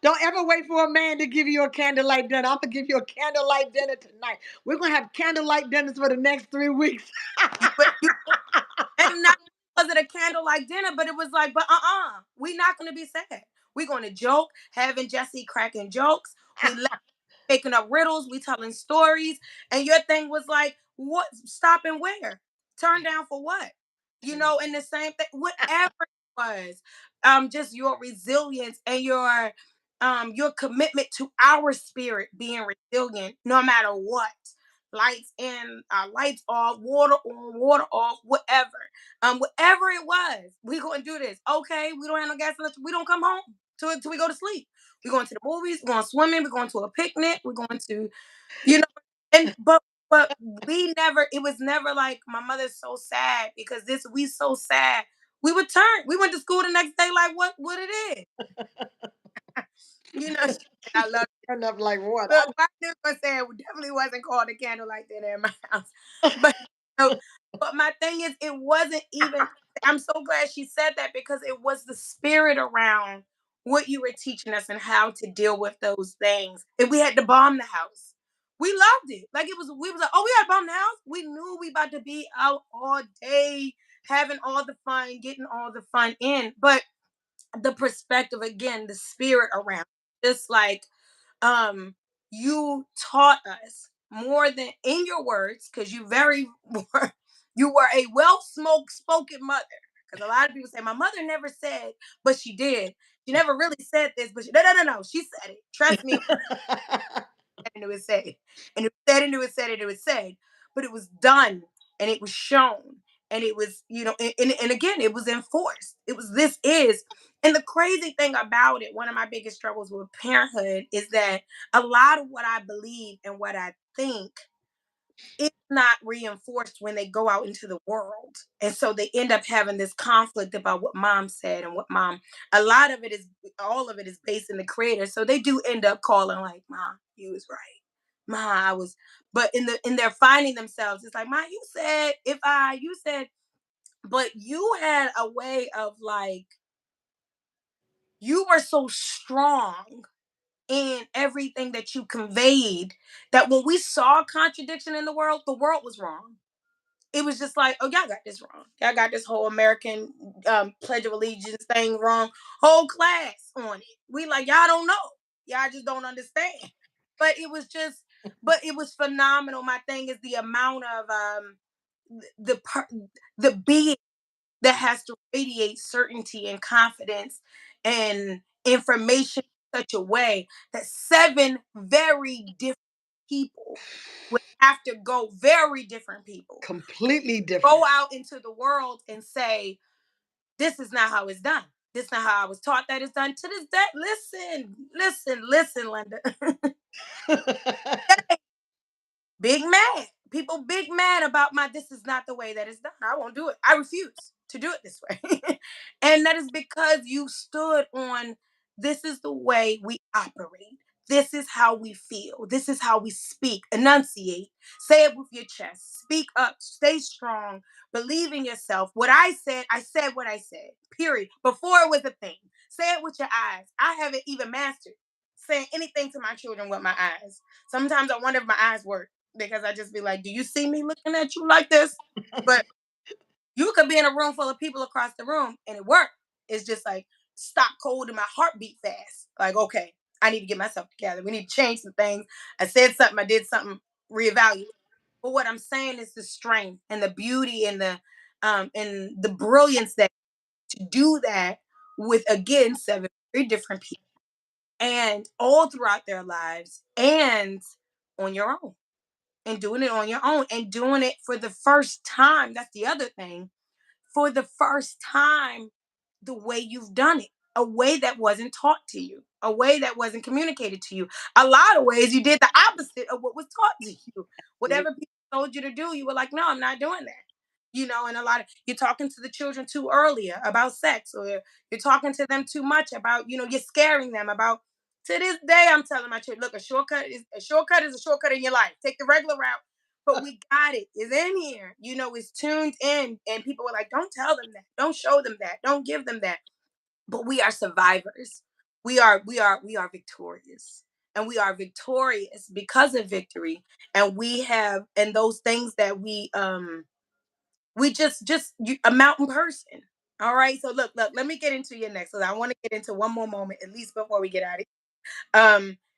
Don't ever wait for a man to give you a candlelight dinner. I'm gonna give you a candlelight dinner tonight. We're gonna have candlelight dinners for the next 3 weeks. But and not was it a candlelight dinner, but it was like, but we're not gonna be sad. We're gonna joke, having Jesse cracking jokes. We making up riddles, we telling stories, and your thing was like, what? Stop and where? Turn down for what? And the same thing, whatever it was, just your resilience and your commitment to our spirit being resilient, no matter what. Lights in, lights off, water on, water off, whatever. Whatever it was, we gonna do this. Okay, we don't have no gas, we don't come home till we go to sleep. We're going to the movies, we're going swimming, we're going to a picnic, we're going to, you know, and but we never, it was never like my mother's so sad because this we so sad. We would turn, we went to school the next day like what it is. She said, I love Turn up like what? well, I knew I said it definitely wasn't called a candlelight dinner in my house. But so, but my thing is, it wasn't even. I'm so glad she said that because it was the spirit around what you were teaching us and how to deal with those things. If we had to bomb the house, we loved it. Like it was, we was like, oh, we got to bomb the house. We knew we about to be out all day, having all the fun, getting all the fun in. But the perspective again, the spirit around, just like um you taught us more than in your words because you were a well smoked spoken mother, because a lot of people say my mother never said, but she did. She never really said this, but no, she said it, trust me. And it was said, and it was said, and it was said, and it was said, but it was done and it was shown, and it was, and again, it was enforced. It was, this is, and the crazy thing about it, one of my biggest struggles with parenthood is that a lot of what I believe and what I think is not reinforced when they go out into the world. And so they end up having this conflict about what mom said and what mom, a lot of it is, all of it is based in the creator. So they do end up calling like, Mom, you was right. Ma, I was, but in their finding themselves, it's like, Ma, you said, but you had a way of like, you were so strong in everything that you conveyed that when we saw contradiction in the world was wrong. It was just like, oh, y'all got this wrong. Y'all got this whole American Pledge of Allegiance thing wrong. Whole class on it. We like, y'all don't know. Y'all just don't understand. But it was just, but it was phenomenal. My thing is the amount of the per- the being that has to radiate certainty and confidence and information in such a way that 7 very different people would have to go, very different people Completely go different. out into the world and say, this is not how it's done. This is not how I was taught that it's done. To this day, listen, Linda. Big mad. People big mad about my, this is not the way that it's done. I won't do it. I refuse to do it this way. And that is because you stood on, this is the way we operate. This is how we feel. This is how we speak. Enunciate. Say it with your chest. Speak up. Stay strong. Believe in yourself. What I said what I said. Period. Before it was a thing. Say it with your eyes. I haven't even mastered saying anything to my children with my eyes. Sometimes I wonder if my eyes work because I just be like, do you see me looking at you like this? But you could be in a room full of people across the room and it worked. It's just like stop cold and my heartbeat fast. Like, okay, I need to get myself together. We need to change some things. I said something, I did something, reevaluate. But what I'm saying is the strength and the beauty and the brilliance that to do that with again 7 very different people and all throughout their lives and on your own and doing it on your own and doing it for the first time. That's the other thing. For the first time, the way you've done it, a way that wasn't taught to you, a way that wasn't communicated to you. A lot of ways you did the opposite of what was taught to you. Yeah. Whatever people told you to do, you were like, no, I'm not doing that. And a lot of you're talking to the children too earlier about sex, or you're talking to them too much about, you're scaring them about. To this day, I'm telling my children, look, a shortcut in your life. Take the regular route, but we got it. It's in here. It's tuned in. And people were like, don't tell them that. Don't show them that. Don't give them that. But we are survivors. We are victorious. And we are victorious because of victory. And we have, and those things that we just a mountain person. All right. So look, let me get into your next. So I want to get into one more moment, at least before we get out of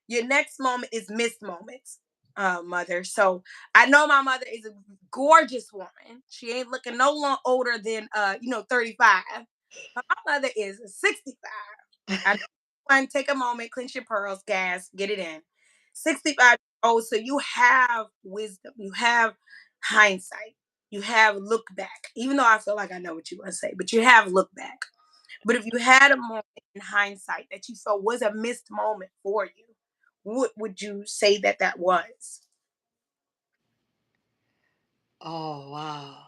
your next moment is missed moments, mother. So I know my mother is a gorgeous woman. She ain't looking no long older than 35. But my mother is 65. I know one, take a moment, clench your pearls, gas, get it in. 65 old, so you have wisdom, you have hindsight, you have look back. Even though I feel like I know what you want to say, but you have look back. But if you had a moment in hindsight that you felt was a missed moment for you, what would you say that was? Oh, wow.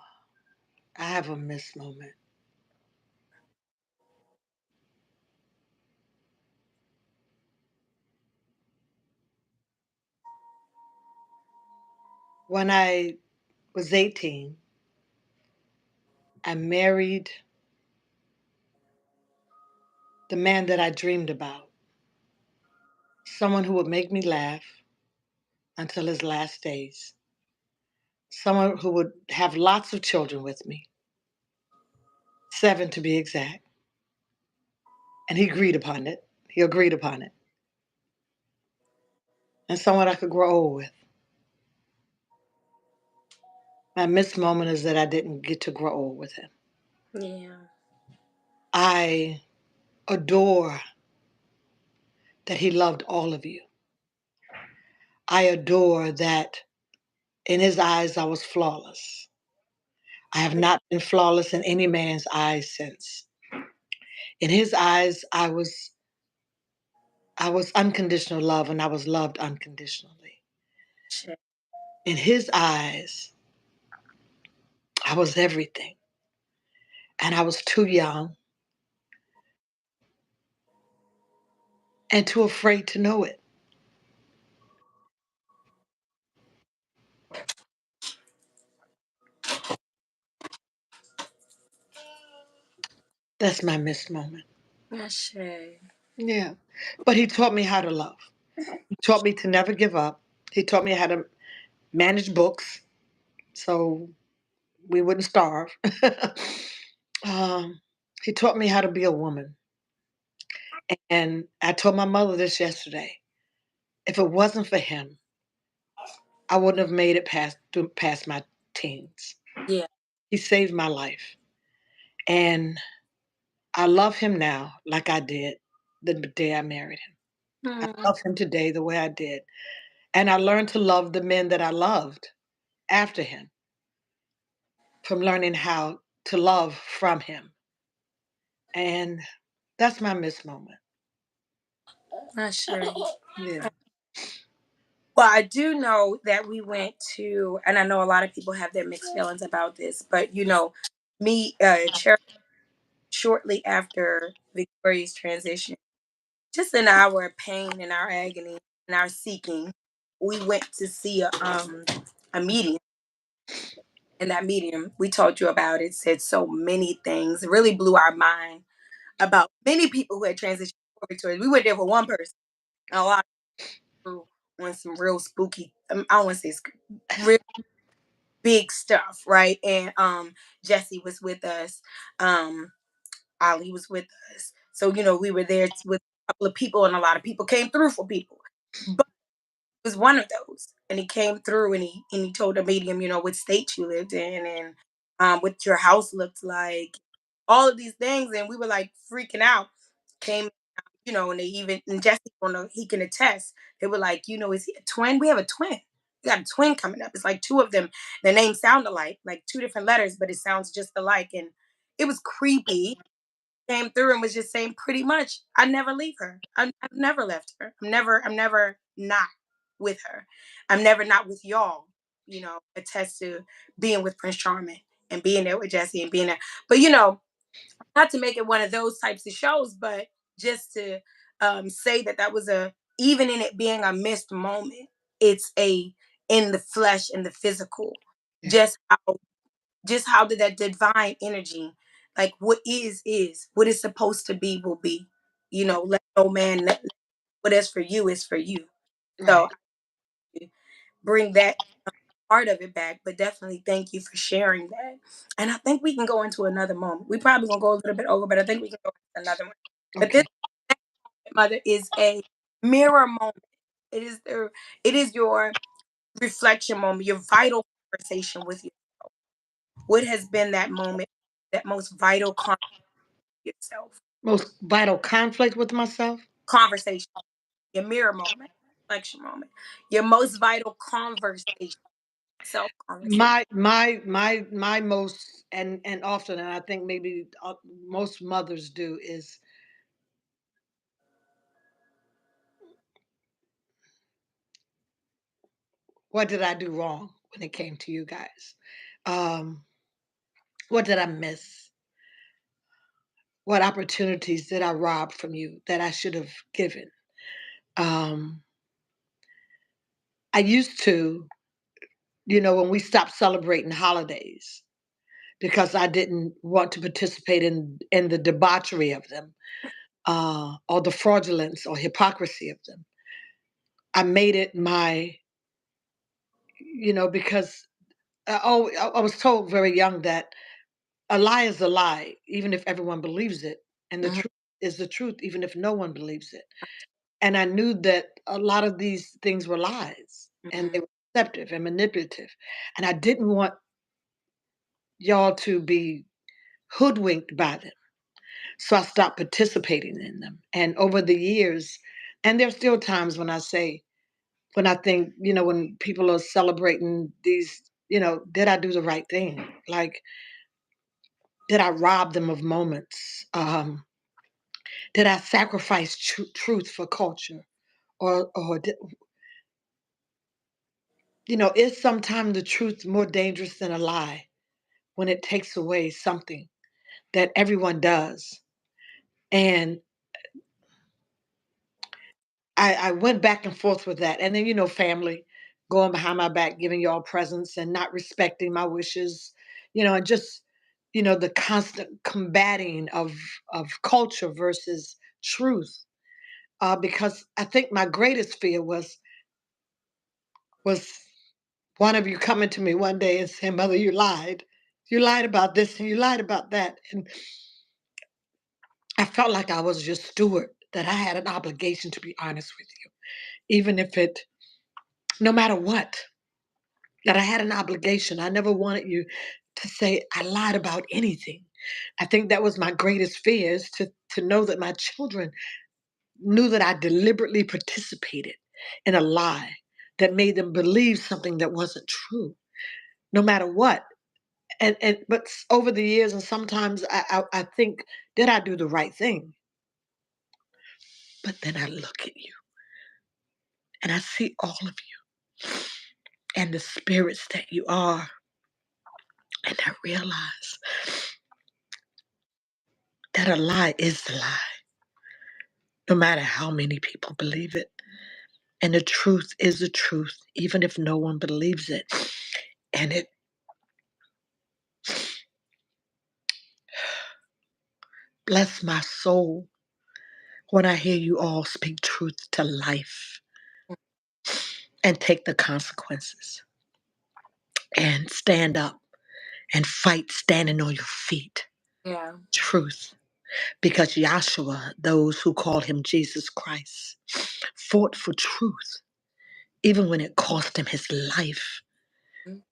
I have a missed moment. When I was 18, I married the man that I dreamed about, someone who would make me laugh until his last days, someone who would have lots of children with me, 7 to be exact. And he agreed upon it. He agreed upon it. And someone I could grow old with. My missed moment is that I didn't get to grow old with him. Yeah. I adore that he loved all of you. I adore that in his eyes I was flawless. I have not been flawless in any man's eyes since. In his eyes, I was unconditional love and I was loved unconditionally. Shit. In his eyes, I was everything. And I was too young and too afraid to know it. That's my missed moment. Shit. Yeah. But he taught me how to love. He taught me to never give up. He taught me how to manage books so we wouldn't starve. um, he taught me how to be a woman. And I told my mother this yesterday. If it wasn't for him, I wouldn't have made it past my teens. Yeah. He saved my life. And I love him now like I did the day I married him. I Hmm. love him today the way I did. And I learned to love the men that I loved after him from learning how to love from him. And that's my miss moment. Not sure. Yeah. Well, I do know that we went to, and I know a lot of people have their mixed feelings about this, but me, Cherry, shortly after Victoria's transition, just in our pain and our agony and our seeking, we went to see a medium. And that medium, we told you about it, said so many things. It really blew our mind about many people who had transitioned before Victoria. We went there for one person, and a lot of people on some real spooky, I don't want to say real big stuff, right? And Jesse was with us. Um, Ali was with us. So, we were there with a couple of people, and a lot of people came through for people. But it was one of those. And he came through, and he told the medium, what state you lived in, and what your house looked like, all of these things. And we were like freaking out. Came, and they even, and Jesse, he can attest. They were like, is he a twin? We have a twin. We got a twin coming up. It's like two of them. The names sound alike, like two different letters, but it sounds just alike. And it was creepy. Came through and was just saying pretty much, I never leave her. I've never left her. I'm never not with her. I'm never not with y'all. Attest to being with Prince Charming and being there with Jesse and being there. But not to make it one of those types of shows, but just to say that was even in it being a missed moment, it's a in the flesh and the physical. Yeah. Just how did that divine energy, like what is supposed to be will be. Let no man what is for you is for you. So Right. I bring that part of it back, but definitely thank you for sharing that. And I think we can go into another moment. We probably gonna go a little bit over, but I think we can go into another one. But this Okay. mother is a mirror moment. It is your reflection moment, your vital conversation with you. What has been that moment, that most vital yourself. Most vital conflict with myself? Conversation, your mirror moment, reflection moment, your most vital conversation, self conversation. My most, and often, and I think maybe most mothers do, is what did I do wrong when it came to you guys? Um, what did I miss? What opportunities did I rob from you that I should have given? Um, I used to, when we stopped celebrating holidays because I didn't want to participate in the debauchery of them, or the fraudulence or hypocrisy of them. I made it my, because I was told very young that a lie is a lie, even if everyone believes it, and the Mhm, truth is the truth, even if no one believes it. And I knew that a lot of these things were lies, and they mhm. were deceptive and manipulative, and I didn't want y'all to be hoodwinked by them. So I stopped participating in them. And over the years, and there's still times when I think, when people are celebrating these, did I do the right thing? Like, did I rob them of moments? Did I sacrifice truth for culture? Or is sometimes the truth more dangerous than a lie when it takes away something that everyone does? And I went back and forth with that. And then, family going behind my back, giving y'all presents and not respecting my wishes, and just, the constant combating of culture versus truth. Because I think my greatest fear was one of you coming to me one day and saying, "Mother, you lied. You lied about this and you lied about that." And I felt like I was your steward, that I had an obligation to be honest with you, even if no matter what, that I had an obligation. I never wanted you to say I lied about anything. I think that was my greatest fear, is to know that my children knew that I deliberately participated in a lie that made them believe something that wasn't true, no matter what. And over the years, and sometimes I think, did I do the right thing? But then I look at you and I see all of you and the spirits that you are, and I realize that a lie is the lie, no matter how many people believe it. And the truth is the truth, even if no one believes it. And it bless my soul when I hear you all speak truth to life and take the consequences and stand up and fight standing on your feet. Yeah. Truth. Because Yahshua, those who call him Jesus Christ, fought for truth, even when it cost him his life. Mm.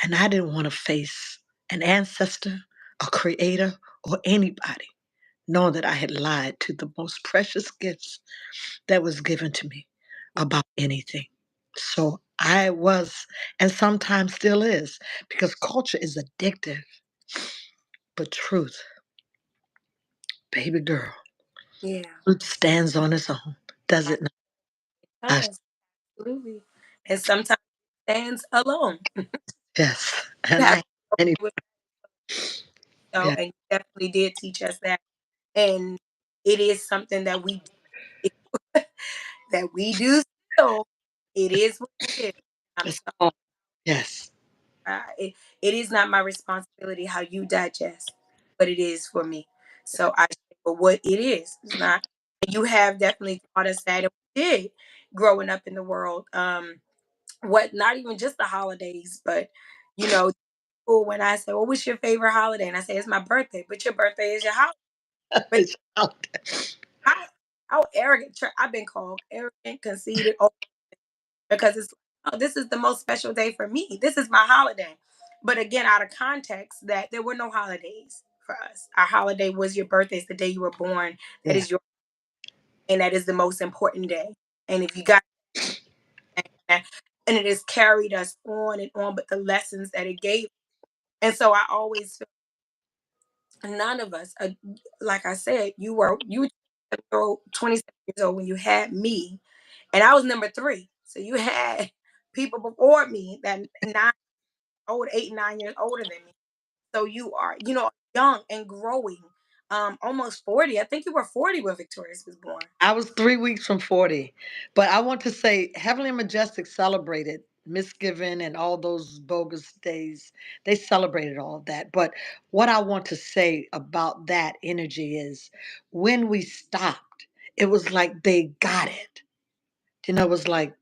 And I didn't want to face an ancestor, a creator, or anybody, knowing that I had lied to the most precious gifts that was given to me about anything. So I was, and sometimes still is, because culture is addictive, but truth, baby girl, Yeah. truth stands on its own, does It it not? I, does. Absolutely. And sometimes it stands alone. yes, You and have I, to go any, with so, yeah, and you definitely did teach us that. And it is something that we do, that we do still. It is what it is. I'm it's sorry. all, yes, It is not my responsibility how you digest, but it is for me. So I say for what it is. It's not. You have definitely taught us that, and we did growing up in the world. What not even just the holidays, but you know, when I say, "Well, what's your favorite holiday?" and I say it's my birthday, but your birthday is your holiday. But it's out there. how how arrogant? I've been called arrogant, conceited, because it's oh, this is the most special day for me. This is my holiday. But again, out of context, that there were no holidays for us. Our holiday was your birthday, it's the day you were born. That Yeah, is your and that is the most important day. And if you got that, and it has carried us on and on, but the lessons that it gave. And so I always feel none of us, like I said, you were 27 years old when you had me, and I was number three. So you had people before me that 8, 9 years older than me. So you are, young and growing. Almost 40. I think you were 40 when Victorious was born. I was 3 weeks from 40, but I want to say Heavenly and Majestic celebrated Misgiving and all those bogus days. They celebrated all of that. But what I want to say about that energy is when we stopped, it was like they got it. It was like,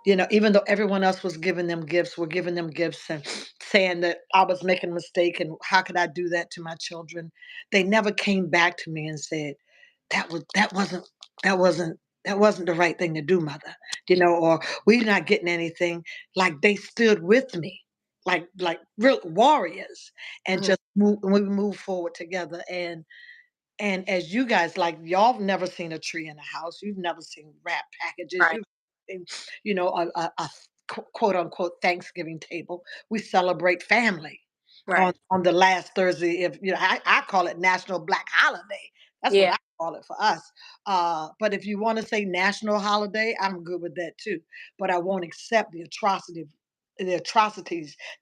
even though everyone else was giving them gifts, we're giving them gifts and saying that I was making a mistake and how could I do that to my children? They never came back to me and said, that was that wasn't that wasn't the right thing to do, mother. Or we're not getting anything. Like they stood with me, like real warriors, and Mhm. we moved forward together. And as you guys, like, y'all have never seen a tree in a house. You've never seen wrap packages. Right, You've seen, a quote unquote Thanksgiving table. We celebrate family on right. on the last Thursday. If I call it National Black Holiday. That's what Yeah, I call it for us. But if you want to say national holiday, I'm good with that too. But I won't accept the atrocities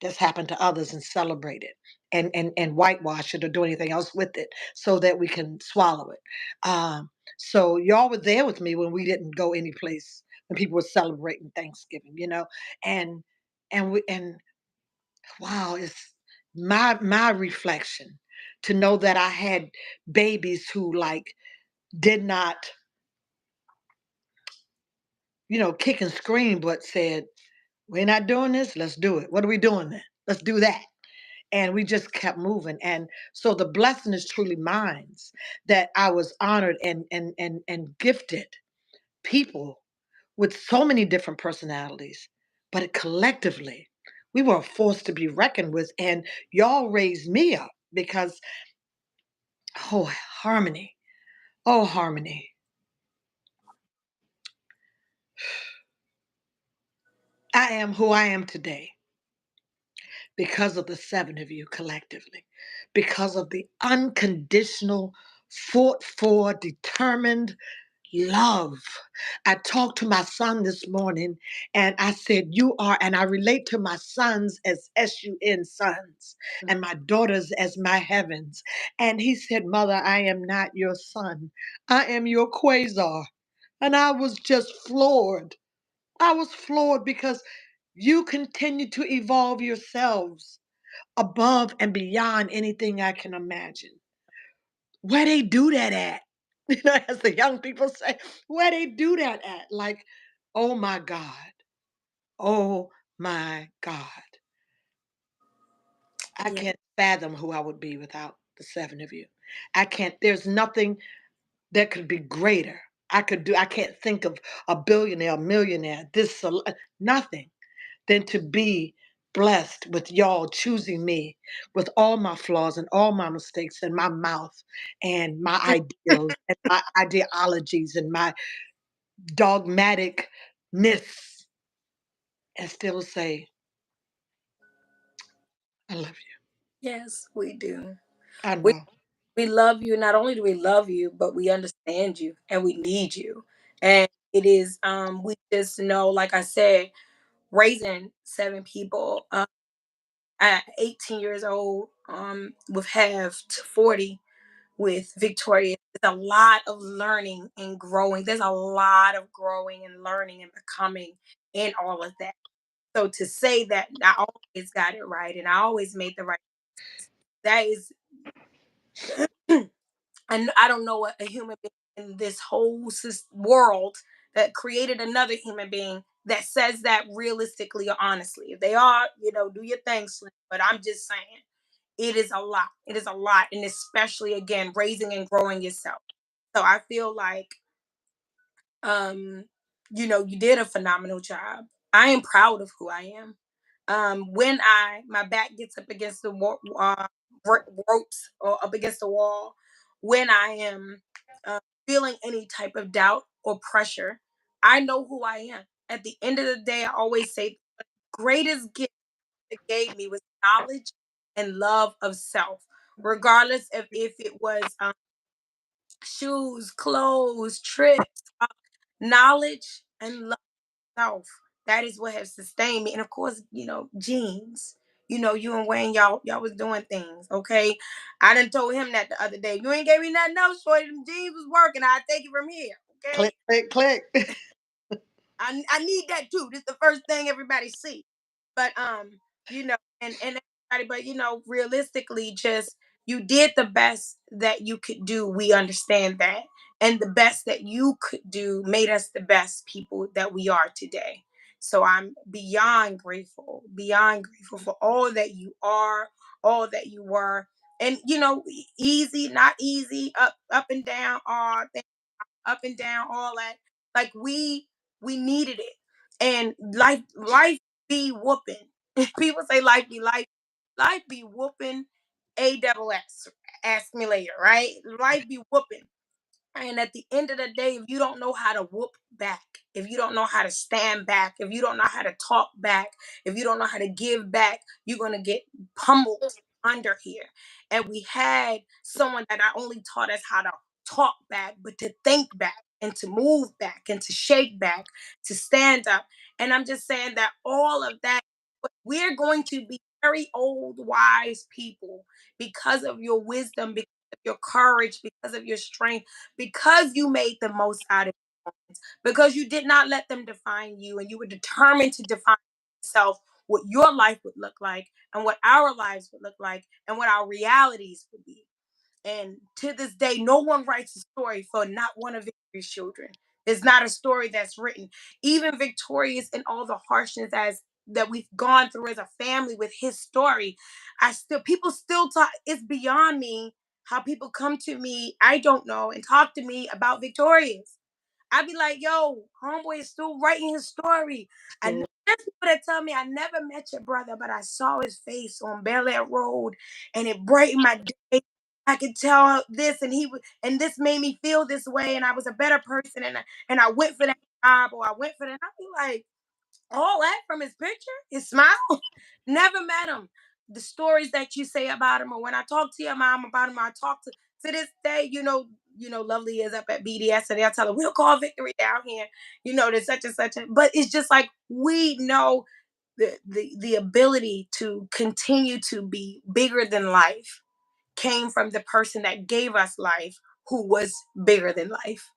that's happened to others and celebrate it and whitewash it or do anything else with it so that we can swallow it. So y'all were there with me when we didn't go any place when people were celebrating Thanksgiving, and and wow, it's my reflection to know that I had babies who like did not, kick and scream, but said, "We're not doing this. Let's do it. What are we doing then? Let's do that." And we just kept moving. And so the blessing is truly mine that I was honored and gifted people with so many different personalities, but collectively We were a force to be reckoned with, and y'all raised me up because, oh, Harmony. Oh, Harmony. I am who I am today because of the seven of you collectively, because of the unconditional, fought for, determined love. I talked to my son this morning and I said, you are, and I relate to my sons as SUN sons and my daughters as my heavens. And he said, Mother, I am not your son. I am your quasar. And I was just floored. I was floored because you continue to evolve yourselves above and beyond anything I can imagine. Where they do that at? As the young people say, where they do that at? Like, oh my God. Oh my God. I Yeah. can't fathom who I would be without the seven of you. I can't, there's nothing that could be greater. I can't think of a billionaire, a millionaire, nothing than to be blessed with y'all choosing me with all my flaws and all my mistakes and my mouth and my ideals and my ideologies and my dogmaticness and still say, I love you. Yes, we do. I We know. we love you. Not only do we love you, but we understand you and we need you. And it is we just know, like I said, raising seven people at 18 years old, with half to 40 with Victoria. There's a lot of learning and growing. There's a lot of growing and learning and becoming in all of that. So to say that I always got it right and I always made the right, that is, and I don't know what a human being in this whole world that created another human being that says that realistically or honestly. If they are, do your thing, Slim. But I'm just saying, it is a lot. It is a lot, and especially again, raising and growing yourself. So I feel like, um, you did a phenomenal job. I am proud of who I am. When my back gets up against the ropes or up against the wall, when I am feeling any type of doubt or pressure, I know who I am. At the end of the day, I always say, greatest gift that gave me was knowledge and love of self, regardless of if it was shoes, clothes, trips, knowledge and love self. That is what has sustained me. And of course, jeans. You and Wayne, y'all was doing things. Okay. I done told him that the other day. You ain't gave me nothing else, shorty. Them jeans was working. I take it from here. Click, Okay. click, click. I need that too. This is the first thing everybody see. But and everybody, but realistically, just you did the best that you could do. We understand that. And the best that you could do made us the best people that we are today. So I'm beyond grateful for all that you are, all that you were. And easy, not easy, up and down, all up and down, all that. Like we needed it. And life be whooping. People say life be whooping a double S. Ask me later, right? Life be whooping. And at the end of the day, if you don't know how to whoop back, if you don't know how to stand back, if you don't know how to talk back, if you don't know how to give back, you're going to get pummeled under here. And we had someone that not only taught us how to talk back, but to think back and to move back and to shake back, to stand up. And I'm just saying that all of that, we're going to be very old, wise people because of your wisdom, because of your courage, because of your strength, because you made the most out of it, because you did not let them define you and you were determined to define yourself, what your life would look like and what our lives would look like and what our realities would be. And to this day, no one writes a story for not one of Victoria's children. There's not a story that's written. Even Victorious and all the harshness as that we've gone through as a family with his story, people still talk. It's beyond me how people come to me, I don't know, and talk to me about Victorious. I'd be like, yo, homeboy is still writing his story. I know There's people that tell me I never met your brother, but I saw his face on Bel Air Road, and it brightened my day. I could tell this, and and this made me feel this way, and I was a better person, and I went for that job, or I went for that. I'd be like, all that from his picture, his smile. Never met him. The stories that you say about him, or when I talk to your mom about him, I talk to this day. Lovely is up at BDS, and they'll tell her we'll call Victory down here. There's such and such. But it's just like we know the ability to continue to be bigger than life came from the person that gave us life, who was bigger than life.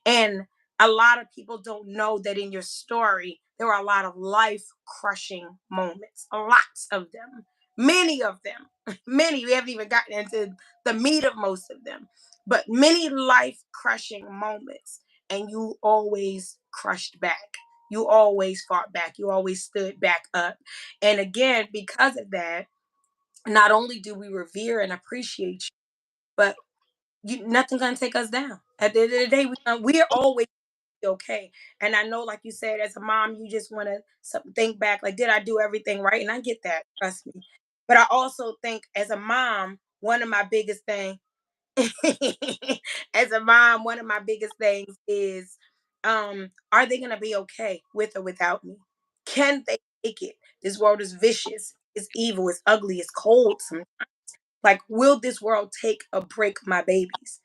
And a lot of people don't know that in your story, there are a lot of life crushing moments, lots of them, many of them, many. We haven't even gotten into the meat of most of them, but many life crushing moments. And you always crushed back. You always fought back. You always stood back up. And again, because of that, not only do we revere and appreciate you, but nothing's gonna take us down. At the end of the day, we're always okay. And I know, like you said, as a mom, you just want to think back, like, did I do everything right? And I get that, trust me. But I also think, as a mom, one of my biggest things, as a mom, one of my biggest things is, are they gonna be okay with or without me? Can they take it? This world is vicious, it's evil, it's ugly, it's cold. Like, will this world take or break my babies?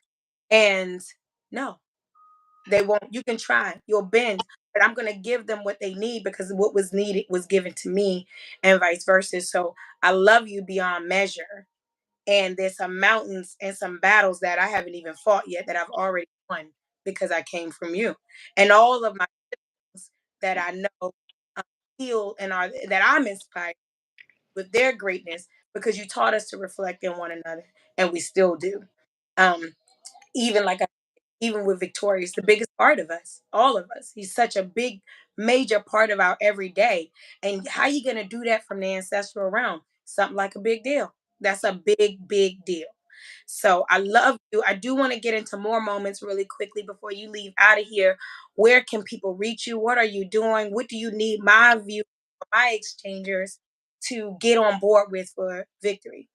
And no, they won't. You can try, you'll bend, but I'm going to give them what they need, because what was needed was given to me, and vice versa. So I love you beyond measure. And there's some mountains and some battles that I haven't even fought yet that I've already won, because I came from you. And all of my things that I know, um, heal and are that I'm inspired with their greatness, because you taught us to reflect in one another, and we still do. Um, even like even with Victorious, the biggest part of us, all of us. He's such a big, major part of our everyday. And how you gonna do that from the ancestral realm? Something like a big deal. That's a big, big deal. So I love you. I do want to get into more moments really quickly before you leave out of here. Where can people reach you? What are you doing? What do you need my view, my exchangers, to get on board with for Victory?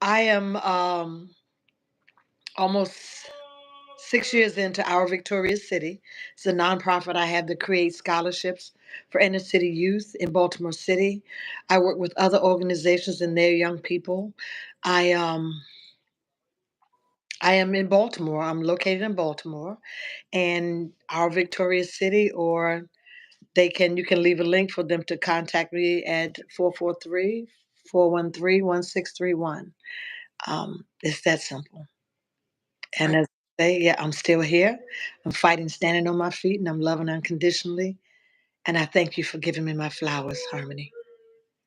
I am almost 6 years into Our Victorious City. It's a nonprofit I have that creates scholarships for inner city youth in Baltimore City. I work with other organizations and their young people. I um I am in Baltimore. I'm located in Baltimore, and Our Victorious City, or you can leave a link for them to contact me at 443-413-1631. It's that simple. And I, as I say, yeah, I'm still here. I'm fighting, standing on my feet, and I'm loving unconditionally. And I thank you for giving me my flowers, Harmony.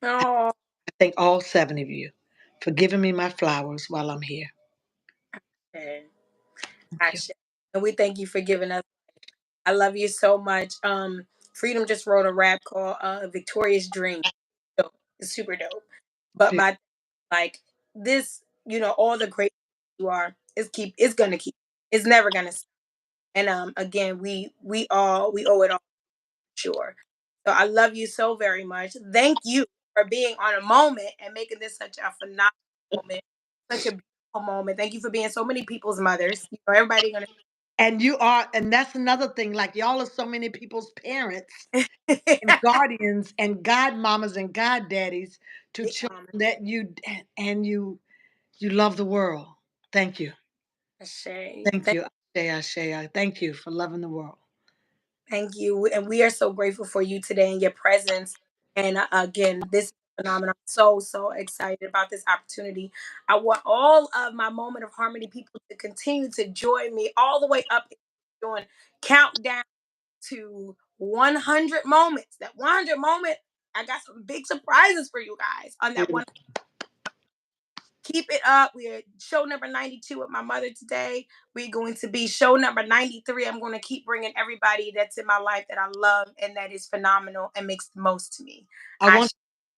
oh, I thank all 7 of you for giving me my flowers while I'm here. and Thank you. Asha. And we thank you for giving us. I love you so much. Freedom just wrote a rap called Victorious Dream. Dope. It's super dope. But my, like, this, all the great you are, it's gonna keep. It's never gonna stop. And again, we owe it all, sure. So I love you so very much. Thank you for being on a moment and making this such a phenomenal moment, such a beautiful moment. Thank you for being so many people's mothers. Everybody gonna And you are, and that's another thing. Like, y'all are so many people's parents and guardians and godmamas and goddaddies to big children mama. that and you love the world. Thank you. Shay. Thank you. Thank you for loving the world. Thank you. And we are so grateful for you today and your presence. And again, this is phenomenal. I'm so, so excited about this opportunity. I want all of my Moment of Harmony people to continue to join me all the way up, doing countdown to 100 moments. That 100 moment, I got some big surprises for you guys on that one. Keep it up. We're show number 92 with my mother today. We're going to be show number 93. I'm going to keep bringing everybody that's in my life that I love and that is phenomenal and makes the most to me. I I want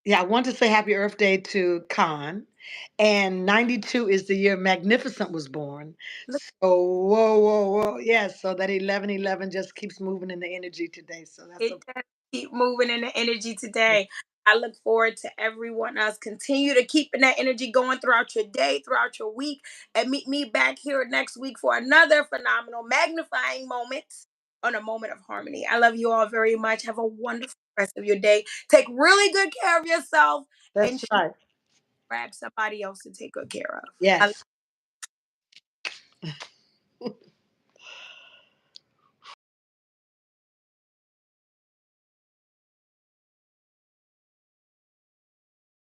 Yeah, I want to say happy Earth Day to Khan. And 92 is the year Magnificent was born. look So whoa, whoa, whoa. Yeah, so that 1111 just keeps moving in the energy today. So that's it okay. keep moving in the energy today. I look forward to everyone else. Continue to keep in that energy going throughout your day, throughout your week, and meet me back here next week for another phenomenal magnifying moment on a moment of harmony. I love you all very much. Have a wonderful rest of your day. Take really good care of yourself and That's right. grab somebody else to take good care of. I Yes.